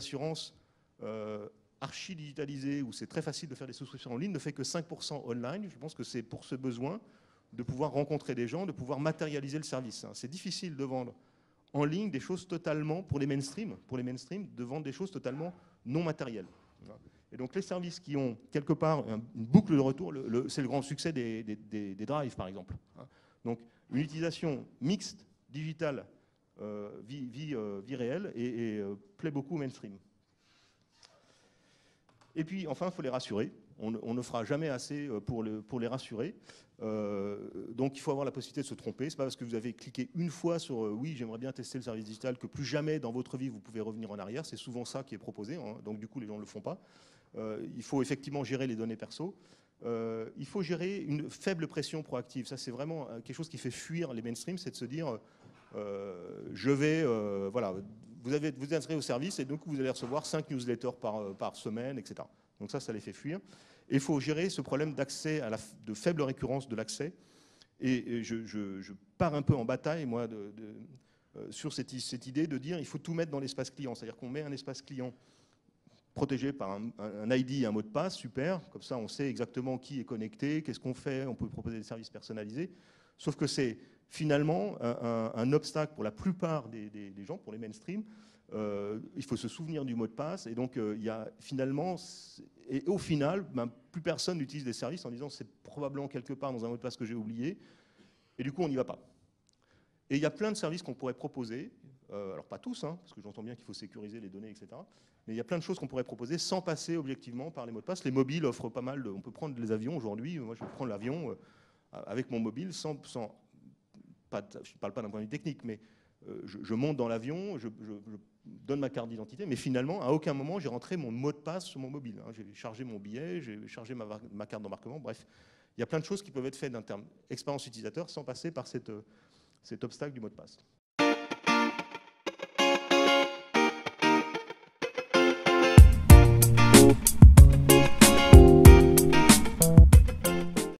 assurances archi-digitalisées, où c'est très facile de faire des souscriptions en ligne, ne fait que 5% online. Je pense que c'est pour ce besoin de pouvoir rencontrer des gens, de pouvoir matérialiser le service. C'est difficile de vendre en ligne des choses totalement, pour les mainstream, de vendre des choses totalement non matérielles. Et donc les services qui ont quelque part une boucle de retour, c'est le grand succès des drives par exemple. Donc une utilisation mixte, digitale, vie réelle et plaît beaucoup au mainstream. Et puis enfin, il faut les rassurer. On ne fera jamais assez pour les rassurer. Donc il faut avoir la possibilité de se tromper. Ce n'est pas parce que vous avez cliqué une fois sur oui, j'aimerais bien tester le service digital que plus jamais dans votre vie vous pouvez revenir en arrière. C'est souvent ça qui est proposé. Donc du coup, les gens ne le font pas. Il faut effectivement gérer les données perso. Il faut gérer une faible pression proactive. Ça, c'est vraiment quelque chose qui fait fuir les mainstream, c'est de se dire je vais, voilà, vous inscrivez au service et donc vous allez recevoir 5 newsletters par semaine, etc. Donc ça les fait fuir. Et il faut gérer ce problème d'accès, de faible récurrence de l'accès. Et je pars un peu en bataille, moi, sur cette idée de dire il faut tout mettre dans l'espace client. C'est-à-dire qu'on met un espace client protégé par un ID et un mot de passe, super. Comme ça, on sait exactement qui est connecté, qu'est-ce qu'on fait, on peut proposer des services personnalisés. Sauf que c'est finalement un obstacle pour la plupart des gens, pour les mainstream. Il faut se souvenir du mot de passe. Et donc, il y a finalement... Et au final, plus personne n'utilise des services en disant c'est probablement quelque part dans un mot de passe que j'ai oublié. Et du coup, on n'y va pas. Et il y a plein de services qu'on pourrait proposer. Alors pas tous, parce que j'entends bien qu'il faut sécuriser les données, etc. Mais il y a plein de choses qu'on pourrait proposer sans passer objectivement par les mots de passe. Les mobiles offrent pas mal on peut prendre les avions aujourd'hui. Moi, je peux prendre l'avion avec mon mobile je ne parle pas d'un point de vue technique, mais je monte dans l'avion, je donne ma carte d'identité, mais finalement, à aucun moment, j'ai rentré mon mot de passe sur mon mobile. J'ai chargé mon billet, j'ai chargé ma carte d'embarquement. Bref, il y a plein de choses qui peuvent être faites d'un terme expérience utilisateur sans passer par cet obstacle du mot de passe.